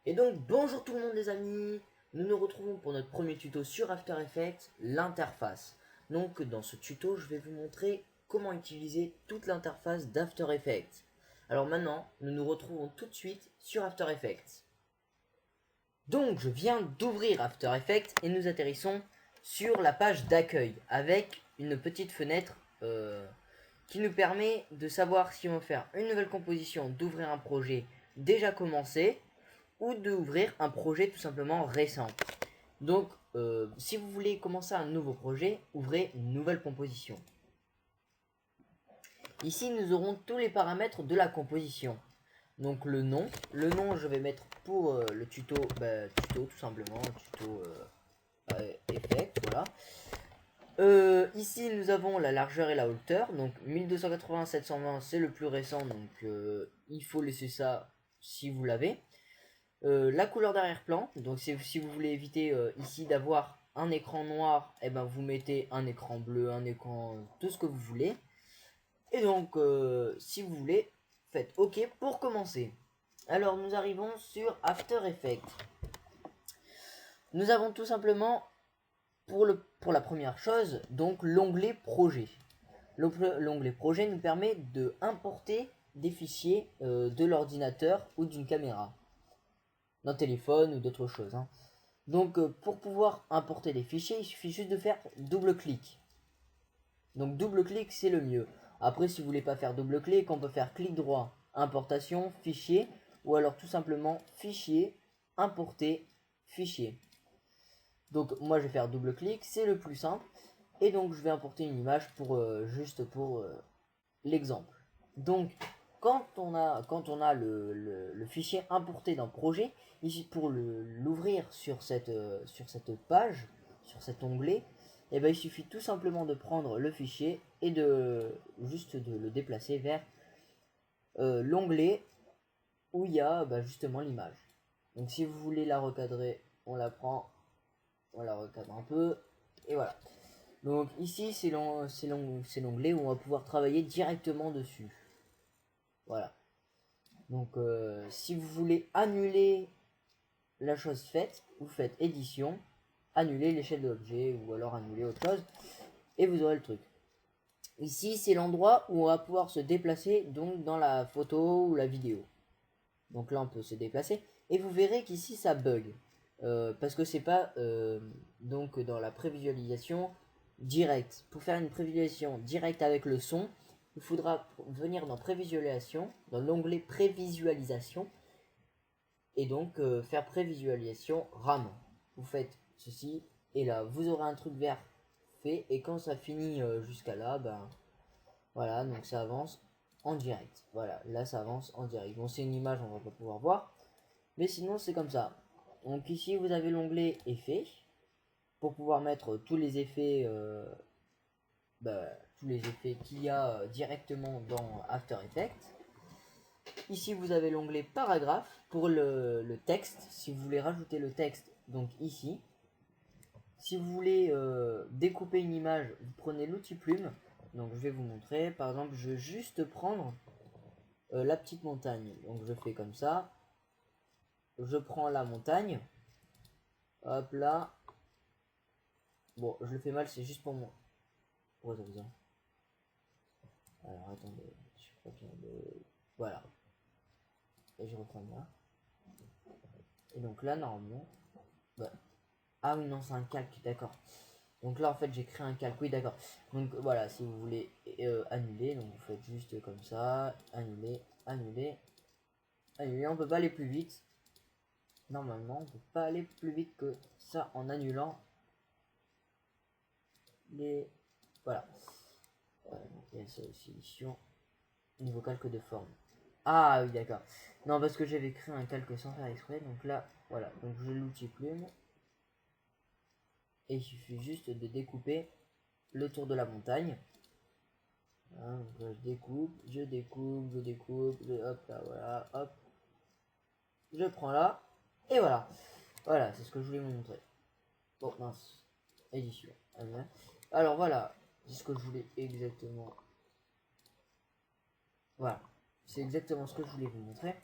Et donc bonjour tout le monde les amis, nous nous retrouvons pour notre premier tuto sur After Effects, l'interface. Donc dans ce tuto je vais vous montrer comment utiliser toute l'interface d'After Effects. Alors maintenant nous nous retrouvons tout de suite sur After Effects. Donc je viens d'ouvrir After Effects et nous atterrissons sur la page d'accueil avec une petite fenêtre qui nous permet de savoir si on veut faire une nouvelle composition, d'ouvrir un projet déjà commencé ou d'ouvrir un projet tout simplement récent. Donc si vous voulez commencer un nouveau projet, ouvrez une nouvelle composition. Ici nous aurons tous les paramètres de la composition. Donc le nom je vais mettre pour le tuto, tuto tout simplement, tuto effect, voilà. Ici nous avons la largeur et la hauteur, donc 1280-720 c'est le plus récent, donc il faut laisser ça si vous l'avez. La couleur d'arrière-plan, donc si vous voulez éviter ici d'avoir un écran noir, et ben vous mettez un écran bleu, un écran, tout ce que vous voulez. Et donc si vous voulez, faites OK pour commencer. Alors nous arrivons sur After Effects. Nous avons tout simplement pour la première chose donc l'onglet projet. L'onglet projet nous permet de importer des fichiers de l'ordinateur ou d'une caméra, d'un téléphone ou d'autres choses. Donc pour pouvoir importer des fichiers, il suffit juste de faire double-clic. Donc double-clic c'est le mieux. Après si vous voulez pas faire double-clic, on peut faire clic droit, importation, fichier, ou alors tout simplement fichier, importer, fichier. Donc moi je vais faire double-clic, c'est le plus simple. Et donc je vais importer une image pour juste pour l'exemple. Donc quand on a le fichier importé dans projet, ici pour l'ouvrir sur cette page, sur cet onglet, et ben il suffit tout simplement de prendre le fichier et de le déplacer vers l'onglet où il y a justement l'image. Donc si vous voulez la recadrer, on la prend, on la recadre un peu, et voilà. Donc ici c'est l'onglet où on va pouvoir travailler directement dessus. Voilà. Donc si vous voulez annuler la chose faite, vous faites édition, annuler l'échelle de l'objet ou alors annuler autre chose et vous aurez le truc. Ici c'est l'endroit où on va pouvoir se déplacer donc dans la photo ou la vidéo. Donc là on peut se déplacer et vous verrez qu'ici ça bug parce que c'est pas donc dans la prévisualisation directe. Pour faire une prévisualisation directe avec le son, il faudra venir dans prévisualisation, dans l'onglet prévisualisation, et donc faire prévisualisation RAM. Vous faites ceci, et là vous aurez un truc vert fait, et quand ça finit jusqu'à là, voilà, donc ça avance en direct. Voilà, là ça avance en direct. Bon, c'est une image, on va pas pouvoir voir, mais sinon c'est comme ça. Donc ici vous avez l'onglet effets, pour pouvoir mettre tous les effets qu'il y a directement dans After Effects. Ici vous avez l'onglet paragraphe pour le texte, si vous voulez rajouter le texte, donc ici. Si vous voulez découper une image, vous prenez l'outil plume. Donc je vais vous montrer, par exemple je vais juste prendre la petite montagne. Donc je fais comme ça, je prends la montagne, hop là. Bon, je le fais mal, c'est juste pour moi. Pourquoi ça faisait? Alors attendez, je crois bien de... Voilà. Et je reprends là. Et donc là, normalement... Ah oui, non, c'est un calque, d'accord. Donc là, en fait, j'ai créé un calque, oui, d'accord. Donc voilà, si vous voulez annuler, donc vous faites juste comme ça, annuler, annuler, annuler. On peut pas aller plus vite. Normalement, on peut pas aller plus vite que ça en annulant les... Voilà. Donc il y a ça aussi, édition, niveau calque de forme. Ah oui, d'accord. Non, parce que j'avais créé un calque sans faire exprès, donc là, voilà. Donc j'ai l'outil plume. Et il suffit juste de découper le tour de la montagne. Voilà, donc là, je découpe, hop là, voilà, hop. Je prends là, et voilà. Voilà, c'est ce que je voulais vous montrer. Bon, mince. Édition. Alors voilà, c'est ce que je voulais exactement. Voilà, c'est exactement ce que je voulais vous montrer.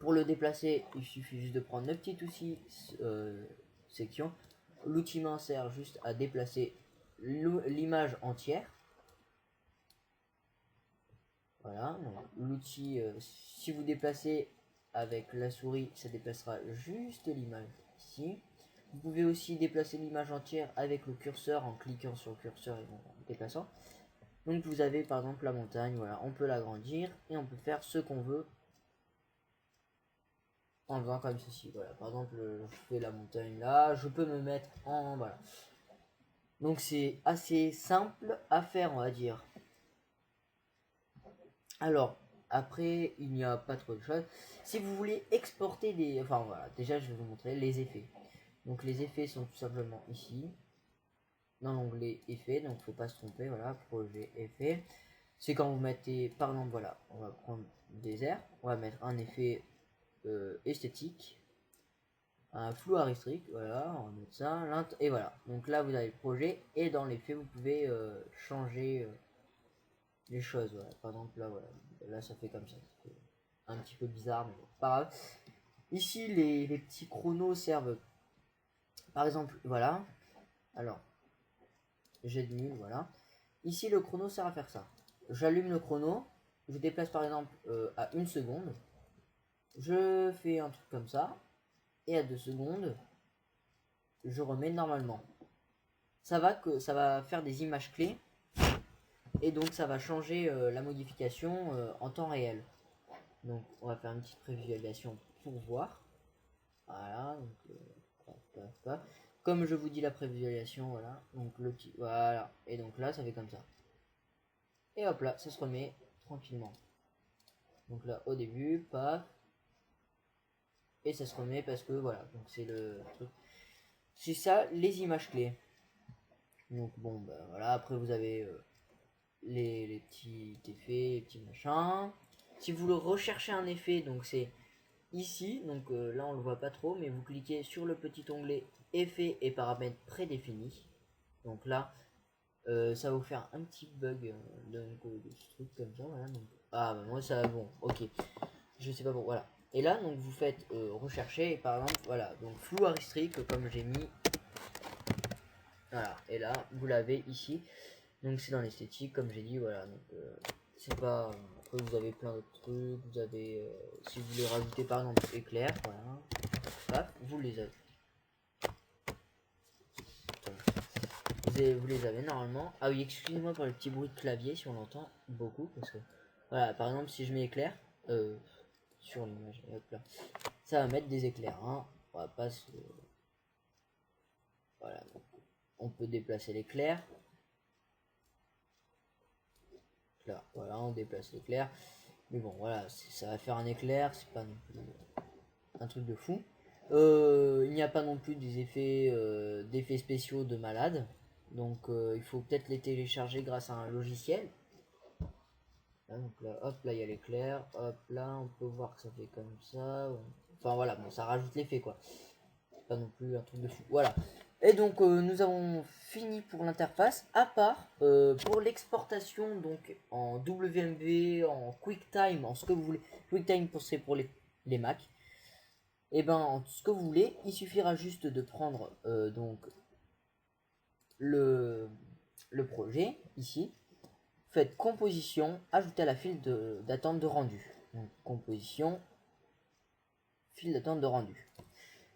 Pour le déplacer, il suffit juste de prendre le petit outil section. L'outil main sert juste à déplacer l'image entière. Voilà, l'outil, si vous déplacez avec la souris, ça déplacera juste l'image ici. Vous pouvez aussi déplacer l'image entière avec le curseur en cliquant sur le curseur et en déplaçant. Donc vous avez par exemple la montagne, voilà, on peut l'agrandir et on peut faire ce qu'on veut en faisant comme ceci. Voilà, par exemple, je fais la montagne là, je peux me mettre en voilà. Donc c'est assez simple à faire, on va dire. Alors, après, il n'y a pas trop de choses. Si vous voulez exporter des... Enfin voilà, déjà je vais vous montrer les effets. Donc les effets sont tout simplement ici. Dans l'onglet effets, donc faut pas se tromper, voilà, projet effet. C'est quand vous mettez, par exemple, voilà, on va prendre des airs. On va mettre un effet esthétique. Un flou à restrict, voilà, on va mettre ça. Et voilà, donc là vous avez le projet. Et dans l'effet, vous pouvez changer... les choses, voilà. Par exemple là, voilà, là ça fait comme ça, un petit peu bizarre, mais bon, pas grave. Ici les petits chronos servent, par exemple, voilà, alors j'ai de nul, voilà. Ici le chrono sert à faire ça. J'allume le chrono, je déplace par exemple à 1 seconde, je fais un truc comme ça, et à 2 secondes, je remets normalement. Ça va faire des images clés, et donc ça va changer la modification en temps réel. Donc on va faire une petite prévisualisation pour voir. Voilà, donc comme je vous dis la prévisualisation, voilà, donc le petit, voilà, et donc là ça fait comme ça. Et hop là, ça se remet tranquillement. Donc là au début, paf, et ça se remet parce que voilà, donc c'est le truc. C'est ça les images clés. Donc bon, bah voilà, après vous avez les petits effets, les petits machins. Si vous le recherchez un effet, donc c'est ici, donc là on le voit pas trop, mais vous cliquez sur le petit onglet effets et paramètres prédéfinis. Donc là, ça va vous faire un petit bug de ce truc comme ça. Voilà, donc, ah bah moi ça va bon, ok. Je sais pas bon, voilà. Et là donc vous faites rechercher et par exemple voilà, donc flou à restrict comme j'ai mis. Voilà, et là vous l'avez ici. Donc c'est dans l'esthétique comme j'ai dit, voilà. Donc c'est pas. Après vous avez plein d'autres trucs, vous avez si vous voulez rajouter par exemple éclair, voilà. Paf, vous les avez. Vous les avez normalement. Ah oui, excusez-moi pour le petit bruit de clavier si on l'entend beaucoup. Parce que, voilà, par exemple, si je mets éclair sur l'image, ça va mettre des éclairs. Hein. On va pas se. Voilà, donc, on peut déplacer l'éclair. Là, voilà, on déplace l'éclair. Mais bon, voilà, ça va faire un éclair, c'est pas non plus un truc de fou. Il n'y a pas non plus des d'effets spéciaux de malade. Donc il faut peut-être les télécharger grâce à un logiciel. Là, donc là, hop, là il y a l'éclair. Hop, là on peut voir que ça fait comme ça. Enfin voilà, bon, ça rajoute l'effet quoi. Pas non plus un truc de fou. Voilà. Et donc nous avons fini pour l'interface. À part pour l'exportation donc en WMV, en QuickTime, en ce que vous voulez. QuickTime c'est pour les Mac. Et ben ce que vous voulez, il suffira juste de prendre donc le projet ici, faites composition, ajoutez à la file d'attente de rendu. Donc composition, file d'attente de rendu.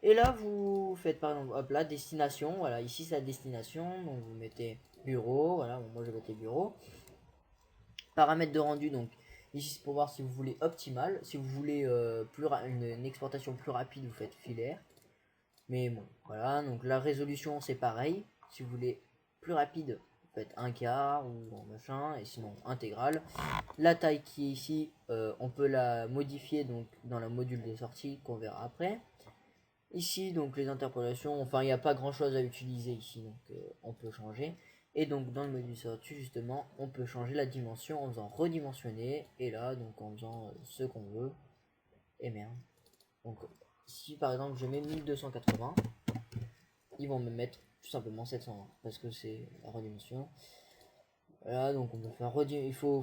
Et là vous faites par exemple hop là destination, voilà ici c'est la destination, donc vous mettez bureau, voilà bon, moi je vais mettre bureau. Paramètres de rendu, donc ici c'est pour voir si vous voulez optimal, si vous voulez une exportation plus rapide vous faites filaire. Mais bon voilà, donc la résolution c'est pareil, si vous voulez plus rapide vous faites un quart ou machin, et sinon intégrale. La taille qui est ici on peut la modifier donc dans le module de sortie qu'on verra après. Ici donc les interpolations, enfin il n'y a pas grand chose à utiliser ici, donc on peut changer. Et donc dans le module de sortie justement on peut changer la dimension en faisant redimensionner, et là donc en faisant ce qu'on veut. Et merde, donc si par exemple je mets 1280, ils vont me mettre tout simplement 720 parce que c'est la redimension. Voilà, donc on peut faire il faut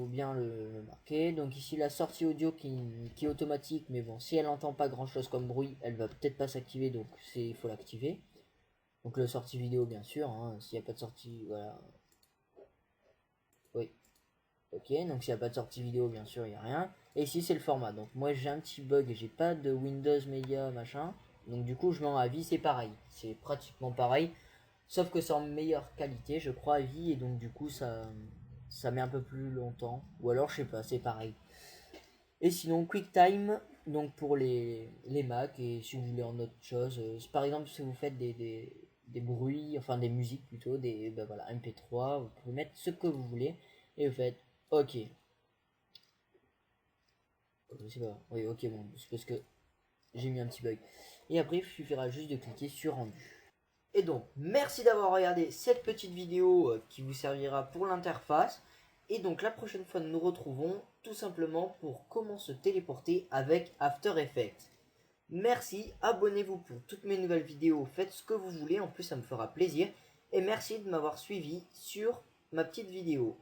bien le marquer. Donc ici la sortie audio qui est automatique, mais bon, si elle n'entend pas grand chose comme bruit, elle va peut-être pas s'activer, donc il faut l'activer. Donc le sortie vidéo bien sûr, hein, s'il n'y a pas de sortie, voilà. Oui. Ok, donc s'il n'y a pas de sortie vidéo, bien sûr, il n'y a rien. Et ici c'est le format. Donc moi j'ai un petit bug, j'ai pas de Windows Media machin. Donc du coup je mets en avis, c'est pareil. C'est pratiquement pareil. Sauf que c'est en meilleure qualité, je crois, à vie, et donc du coup ça met un peu plus longtemps. Ou alors je sais pas, c'est pareil. Et sinon QuickTime, donc pour les Mac, et si vous voulez en autre chose, par exemple si vous faites des bruits, enfin des musiques plutôt, ben voilà, MP3, vous pouvez mettre ce que vous voulez, et vous faites OK. Je sais pas, oui OK bon, c'est parce que j'ai mis un petit bug. Et après il suffira juste de cliquer sur rendu. Et donc, merci d'avoir regardé cette petite vidéo qui vous servira pour l'interface. Et donc la prochaine fois nous nous retrouvons tout simplement pour comment se téléporter avec After Effects. Merci, abonnez-vous pour toutes mes nouvelles vidéos, faites ce que vous voulez, en plus ça me fera plaisir. Et merci de m'avoir suivi sur ma petite vidéo.